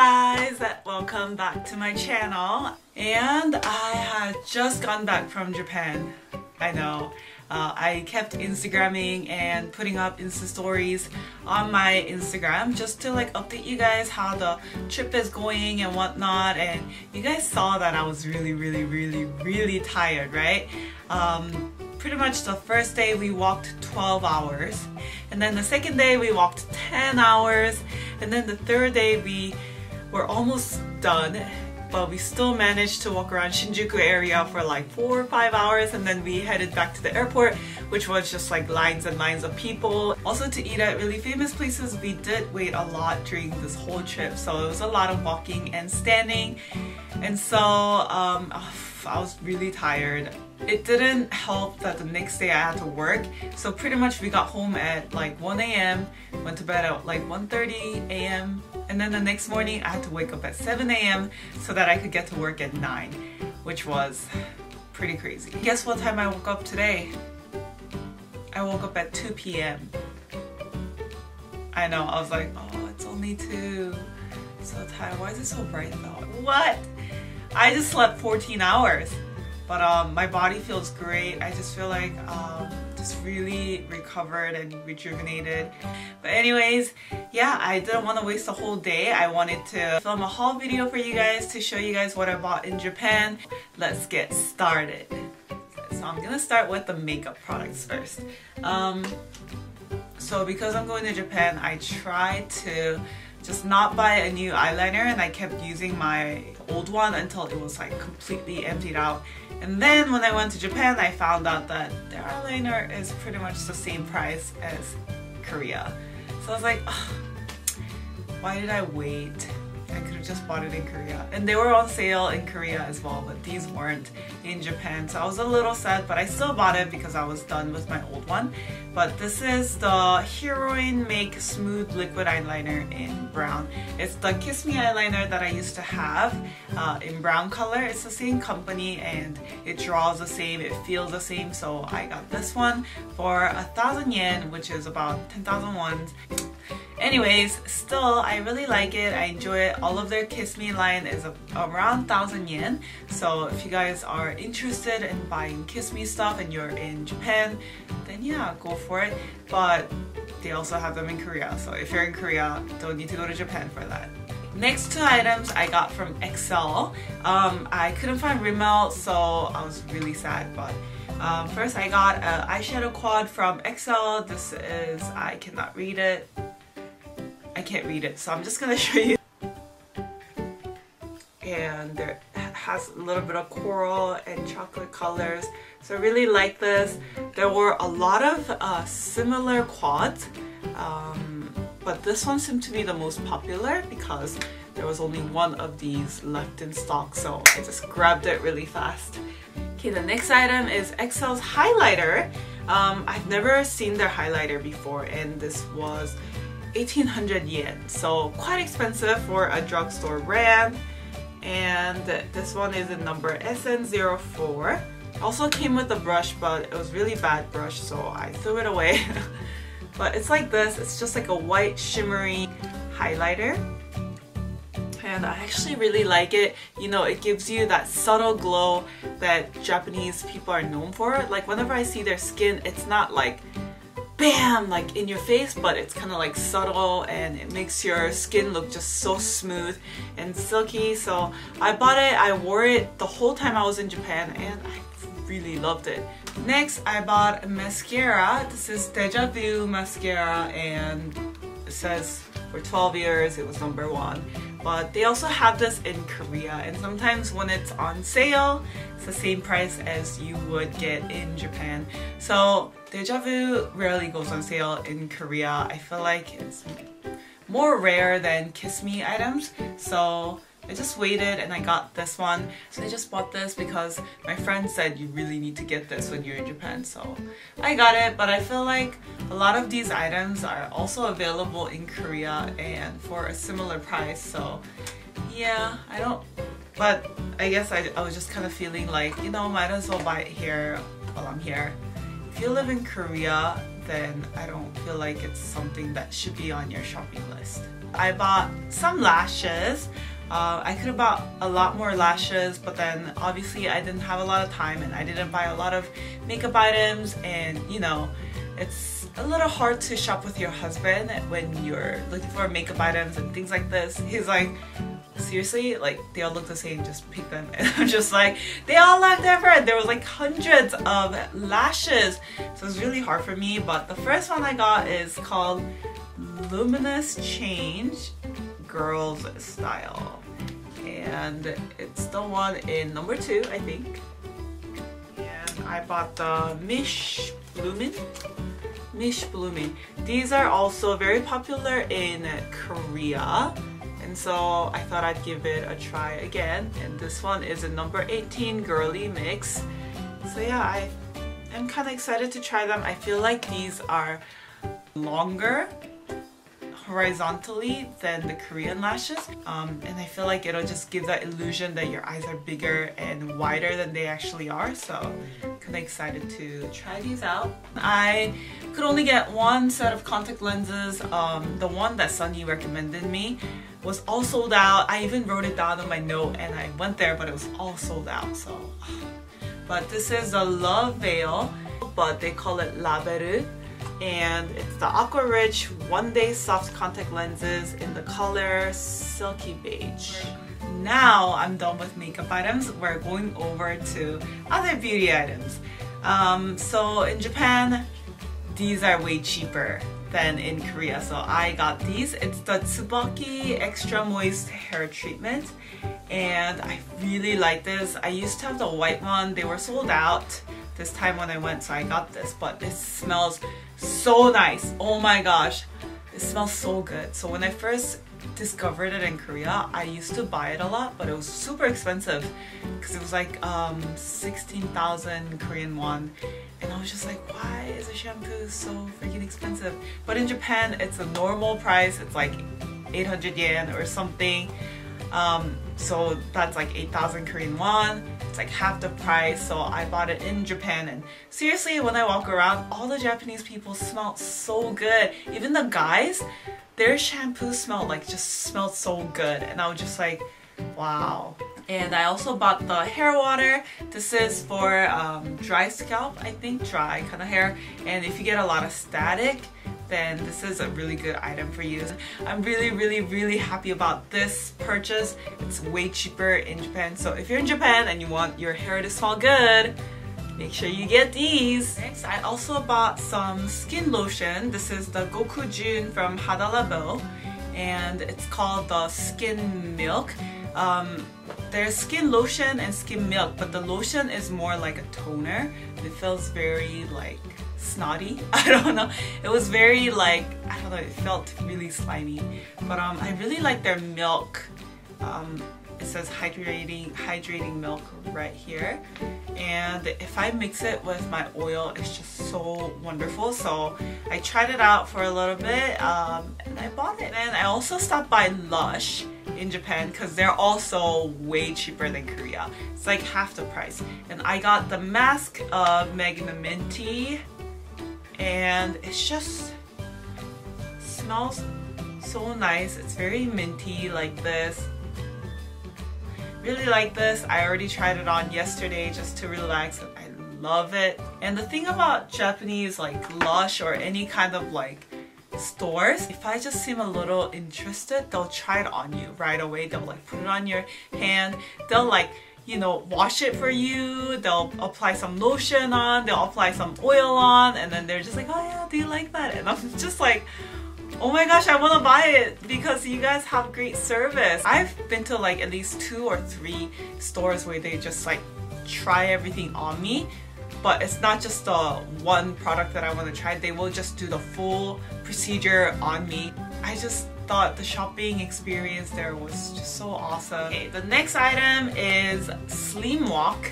guys, welcome back to my channel. And I had just gone back from Japan. I know. I kept Instagramming and putting up Insta stories on my Instagram just to like update you guys how the trip is going and whatnot, and you guys saw that I was really tired, right? Pretty much the first day we walked 12 hours, and then the second day we walked 10 hours, and then the third day we were almost done, but we still managed to walk around Shinjuku area for like 4 or 5 hours, and then we headed back to the airport, which was just like lines and lines of people. Also, to eat at really famous places, we did wait a lot during this whole trip, so it was a lot of walking and standing, and so I was really tired. It didn't help that the next day I had to work, so pretty much we got home at like 1 a.m, went to bed at like 1:30 a.m, and then the next morning I had to wake up at 7 a.m. so that I could get to work at 9, which was pretty crazy. Guess what time I woke up today? I woke up at 2 p.m. I know, I was like, oh, it's only 2. I'm so tired. Why is it so bright though? What? I just slept 14 hours. But my body feels great. I just feel like just really recovered and rejuvenated. But anyways, yeah, I didn't want to waste the whole day. I wanted to film a haul video for you guys to show you guys what I bought in Japan. Let's get started. So I'm gonna start with the makeup products first. So because I'm going to Japan, I tried to just not buy a new eyeliner, and I kept using my old one until it was like completely emptied out. And then when I went to Japan, I found out that their eyeliner is pretty much the same price as Korea. So I was like, oh, why did I wait? I could have just bought it in Korea. And they were on sale in Korea as well, but these weren't in Japan. So I was a little sad, but I still bought it because I was done with my old one. But this is the Heroine Make Smooth Liquid Eyeliner in brown. It's the Kissme eyeliner that I used to have in brown color. It's the same company and it draws the same, it feels the same. So I got this one for 1,000 yen, which is about 10,000 won. Anyways, still, I really like it. I enjoy it. All of their Kissme line is around 1,000 yen. So if you guys are interested in buying Kissme stuff and you're in Japan, then yeah, go for it. But they also have them in Korea. So if you're in Korea, don't need to go to Japan for that. Next 2 items I got from XL. I couldn't find Rimmel, so I was really sad. But first I got an eyeshadow quad from XL. This is, I cannot read it. I can't read it, so I'm just gonna show you. And there has a little bit of coral and chocolate colors, so I really like this. There were a lot of similar quads, but this one seemed to be the most popular because there was only one of these left in stock, so I just grabbed it really fast. Okay, the next item is XL's highlighter. I've never seen their highlighter before, and this was 1,800 yen, so quite expensive for a drugstore brand. And this one is in number SN04. Also came with a brush, but it was really bad brush, so I threw it away. But it's like this, it's just like a white shimmery highlighter, and I actually really like it. You know, it gives you that subtle glow that Japanese people are known for. Like whenever I see their skin, it's not like bam, like in your face, but it's kind of like subtle, and it makes your skin look just so smooth and silky. So I bought it, I wore it the whole time I was in Japan, and I really loved it. Next, I bought a mascara. This is Dejavu Mascara, and it says for 12 years it was number 1. But they also have this in Korea, and sometimes when it's on sale, it's the same price as you would get in Japan. So Dejavu rarely goes on sale in Korea. I feel like it's more rare than Kissme items. So I just waited and I got this one. So I just bought this because my friend said you really need to get this when you're in Japan. So I got it, but I feel like a lot of these items are also available in Korea and for a similar price. So yeah, but I guess I was just kind of feeling like, you know, might as well buy it here while I'm here. if you live in Korea, then I don't feel like it's something that should be on your shopping list. I bought some lashes. I could have bought a lot more lashes, but then obviously I didn't have a lot of time and I didn't buy a lot of makeup items, and you know, it's a little hard to shop with your husband when you're looking for makeup items and things like this. He's like, seriously? Like, they all look the same, just pick them. And I'm just like, they all look different. There was like hundreds of lashes. So it's really hard for me, but the first one I got is called Luminous Change Girls Style. And it's the one in number 2, I think. And I bought the Miche Bloomin. These are also very popular in Korea. And so I thought I'd give it a try again. And this one is a number 18 girly mix. So yeah, I'm kind of excited to try them. I feel like these are longer horizontally than the Korean lashes, and I feel like it'll just give that illusion that your eyes are bigger and wider than they actually are. So kind of excited to try these out. I could only get one set of contact lenses. The one that Sunny recommended me was all sold out. I even wrote it down on my note and I went there, but it was all sold out. So, but this is the Loveil, but they call it Loveil. And it's the Aqua Rich One Day Soft Contact Lenses in the color Silky Beige. Now I'm done with makeup items. We're going over to other beauty items. So in Japan, these are way cheaper than in Korea. So I got these. It's the Tsubaki Extra Moist Hair Treatment. And I really like this. I used to have the white one. They were sold out this time when I went, so I got this. But it smells so nice. Oh my gosh, it smells so good. So when I first discovered it in Korea, I used to buy it a lot, but it was super expensive because it was like 16,000 Korean won, and I was just like, why is a shampoo so freaking expensive? But in Japan, it's a normal price. It's like 800 yen or something. So that's like 8,000 Korean won. It's like half the price. So I bought it in Japan, and seriously, when I walk around, all the Japanese people smell so good. Even the guys, their shampoo smelled so good, and I was just like, wow. And I also bought the hair water. This is for dry scalp, I think, dry kind of hair. And if you get a lot of static, then this is a really good item for you. I'm really happy about this purchase. It's way cheaper in Japan. So if you're in Japan and you want your hair to smell good, make sure you get these. Next, I also bought some skin lotion. This is the Gokujun from Hadalabo, and it's called the Skin Milk. There's skin lotion and skin milk, but the lotion is more like a toner. It feels very like snotty. I don't know. It was very like, I don't know, it felt really slimy. But I really like their milk. It says hydrating milk right here. And if I mix it with my oil, it's just so wonderful. So I tried it out for a little bit and I bought it. And I also stopped by Lush in Japan because they're also way cheaper than Korea. It's like half the price. And I got the mask of Magnaminty, and it's just smells so nice. It's very minty like this. Really like this. I already tried it on yesterday just to relax. I love it. And the thing about Japanese like Lush or any kind of like stores, if I just seem a little interested, they'll try it on you right away. They'll like put it on your hand. They'll like, you know, wash it for you. They'll apply some lotion on, they'll apply some oil on, and then they're just like, oh yeah, do you like that? And I'm just like, oh my gosh, I want to buy it because you guys have great service. I've been to like at least 2 or 3 stores where they just like try everything on me, but it's not just the one product that I want to try. They will just do the full procedure on me. I just thought the shopping experience there was just so awesome. Okay, the next item is Slim Walk.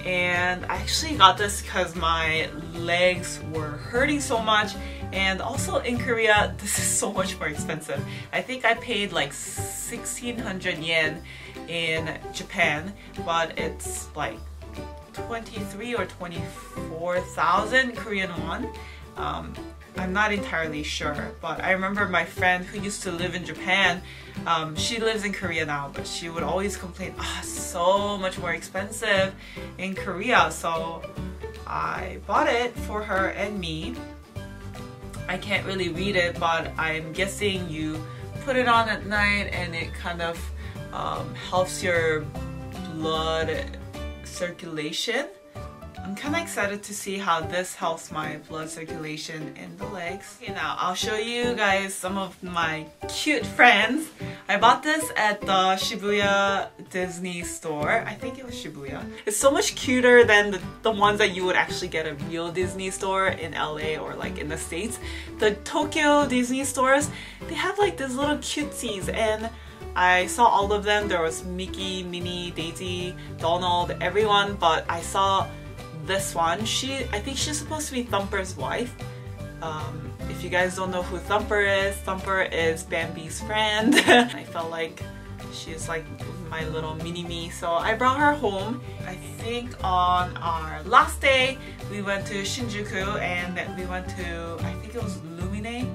And I actually got this because my legs were hurting so much, and also in Korea this is so much more expensive. I think I paid like 1,600 yen in Japan, but it's like 23 or 24,000 Korean won. I'm not entirely sure, but I remember my friend who used to live in Japan, she lives in Korea now, but she would always complain, so much more expensive in Korea. So I bought it for her and me. I can't really read it, but I'm guessing you put it on at night and it kind of helps your blood circulation. I'm kind of excited to see how this helps my blood circulation in the legs. Okay, now I'll show you guys some of my cute friends. I bought this at the Shibuya Disney store. I think it was Shibuya. It's so much cuter than the ones that you would actually get at a real Disney store in LA or like in the States. The Tokyo Disney stores, they have like these little cutesies, and I saw all of them. There was Mickey, Minnie, Daisy, Donald, everyone, but I saw this one. I think she's supposed to be Thumper's wife. If you guys don't know who Thumper is Bambi's friend. I felt like she's like my little mini-me, so I brought her home. I think on our last day we went to Shinjuku and we went to, I think it was Luminous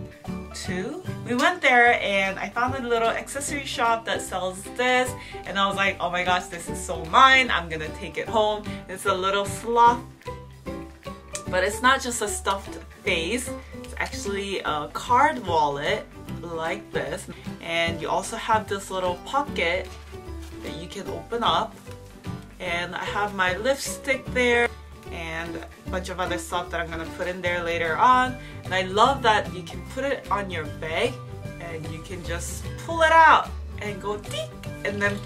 too. We went there and I found a little accessory shop that sells this, and I was like, oh my gosh, this is so mine, I'm gonna take it home. It's a little sloth, but it's not just a stuffed face, it's actually a card wallet like this, and you also have this little pocket that you can open up, and I have my lipstick there and a bunch of other stuff that I'm gonna put in there later on. And I love that you can put it on your bag and you can just pull it out and go tick and then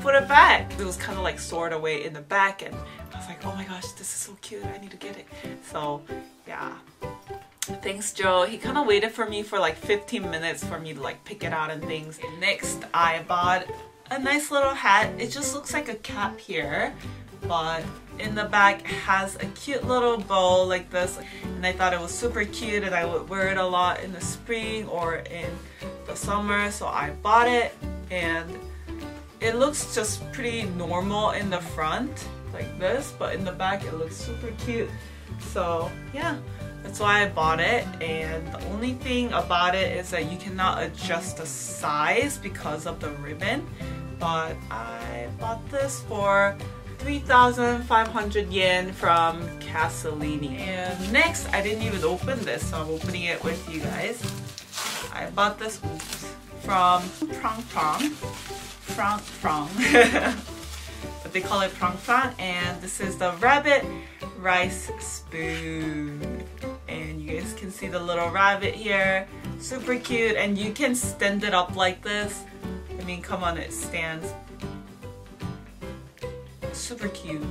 put it back. It was kind of like stored away in the back, and I was like, oh my gosh, this is so cute, I need to get it. So yeah, thanks Joe. He kind of waited for me for like 15 minutes for me to like pick it out and things. Next I bought a nice little hat. It just looks like a cap here, but in the back it has a cute little bow like this, and I thought it was super cute and I would wear it a lot in the spring or in the summer, so I bought it. And it looks just pretty normal in the front like this, but in the back it looks super cute. So yeah, that's why I bought it. And the only thing about it is that you cannot adjust the size because of the ribbon, but I bought this for 3,500 yen from Casellini. And next, I didn't even open this, so I'm opening it with you guys. I bought this from Franc, but they call it Franc, and this is the rabbit rice spoon. And you guys can see the little rabbit here, super cute, and you can stand it up like this. I mean, come on, it stands. Super cute,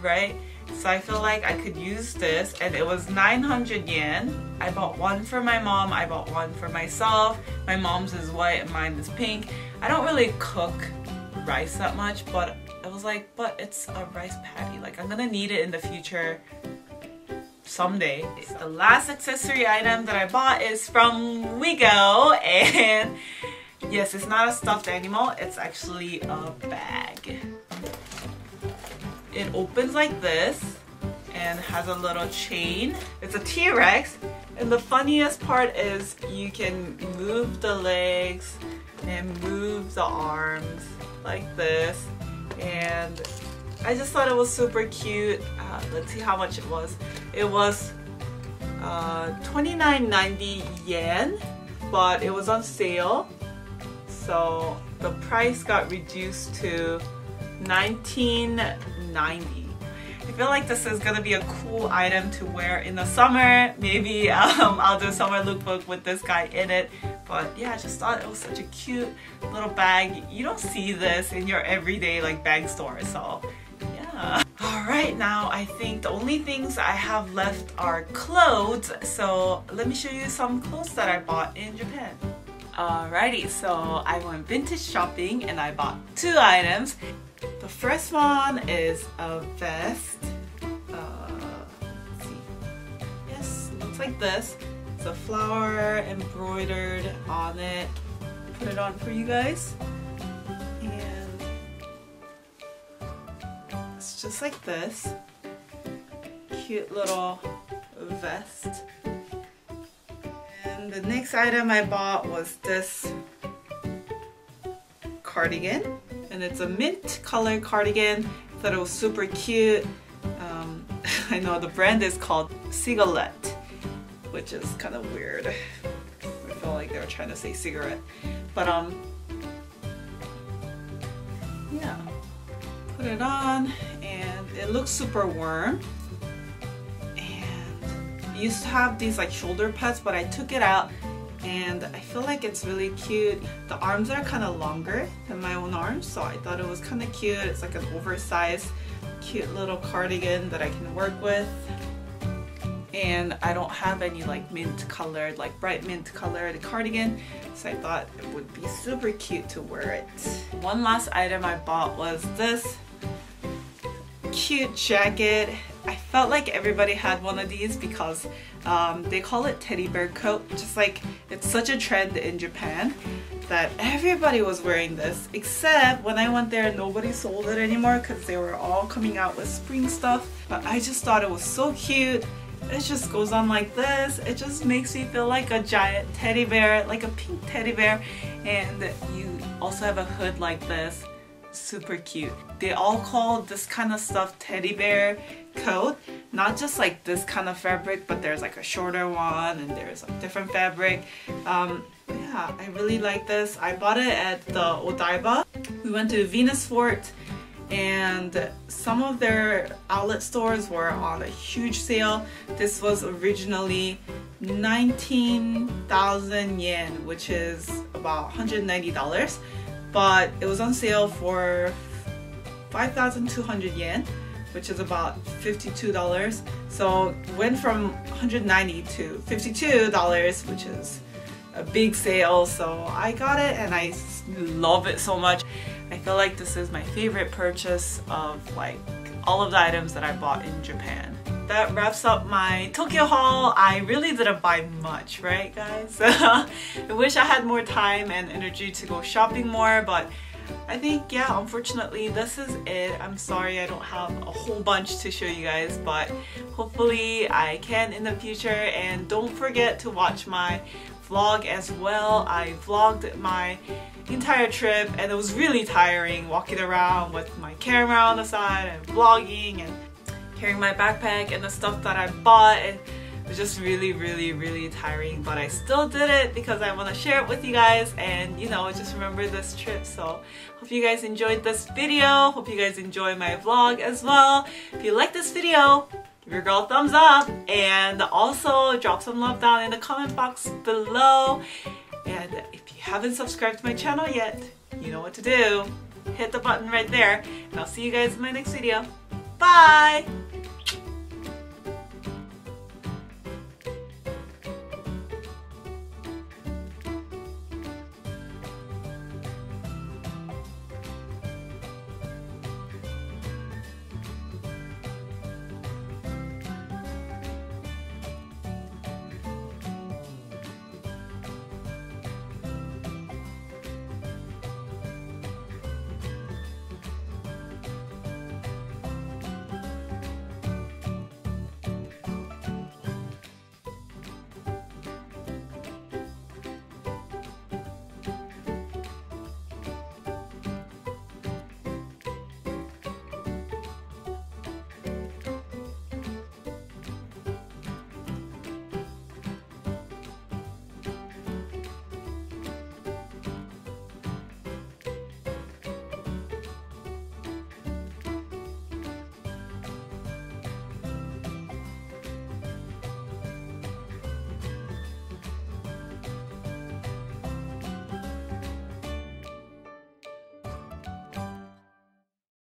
right? So I feel like I could use this, and it was 900 yen. I bought one for my mom, I bought one for myself. My mom's is white and mine is pink. I don't really cook rice that much, but I was like, but it's a rice patty, like I'm gonna need it in the future someday. The last accessory item that I bought is from Wego, and yes, it's not a stuffed animal, it's actually a bag. It opens like this and has a little chain. It's a T-Rex, and the funniest part is you can move the legs and move the arms like this, and I just thought it was super cute. Let's see how much it was. It was 29.90 yen, but it was on sale, so the price got reduced to 19.90. I feel like this is gonna be a cool item to wear in the summer. Maybe I'll do a summer lookbook with this guy in it. But yeah, I just thought it was such a cute little bag. You don't see this in your everyday like bag store, so yeah. Alright, now I think the only things I have left are clothes. So let me show you some clothes that I bought in Japan. Alrighty, so I went vintage shopping and I bought two items. The first one is a vest. Let's see. Yes, looks like this. It's a flower embroidered on it. Put it on for you guys. And it's looks just like this. Cute little vest. And the next item I bought was this cardigan, and it's a mint color cardigan. I thought it was super cute. I know the brand is called Cigalette, which is kind of weird. I feel like they were trying to say cigarette, but yeah, put it on and it looks super warm. And I used to have these like shoulder pads, but I took it out and I feel like it's really cute. The arms are kind of longer than my own arms, so I thought it was kind of cute. It's like an oversized cute little cardigan that I can work with. And I don't have any like mint colored, like bright mint colored cardigan, so I thought it would be super cute to wear it. One last item I bought was this cute jacket. I felt like everybody had one of these because they call it teddy bear coat. Just like it's such a trend in Japan that everybody was wearing this, except when I went there nobody sold it anymore because they were all coming out with spring stuff. But I just thought it was so cute. It just goes on like this. It just makes me feel like a giant teddy bear, like a pink teddy bear. And you also have a hood like this. Super cute. They all call this kind of stuff teddy bear coat. Not just like this kind of fabric, but there's like a shorter one and there's a different fabric. Yeah, I really like this. I bought it at the Odaiba. We went to Venus Fort and some of their outlet stores were on a huge sale. This was originally 19,000 yen, which is about $190, but it was on sale for 5,200 yen, which is about $52. So it went from $190 to $52, which is a big sale. So I got it and I love it so much. I feel like this is my favorite purchase of like all of the items that I bought in Japan. That wraps up my Tokyo haul. I really didn't buy much, right guys? I wish I had more time and energy to go shopping more, but I think, yeah, unfortunately this is it. I'm sorry I don't have a whole bunch to show you guys, but hopefully I can in the future. And don't forget to watch my vlog as well. I vlogged my entire trip and it was really tiring walking around with my camera on the side and vlogging and carrying my backpack and the stuff that I bought. And it was just really tiring, but I still did it because I want to share it with you guys and, you know, just remember this trip. So hope you guys enjoyed this video. Hope you guys enjoy my vlog as well. If you like this video, give your girl a thumbs up and also drop some love down in the comment box below. And if you haven't subscribed to my channel yet, you know what to do. Hit the button right there and I'll see you guys in my next video. Bye!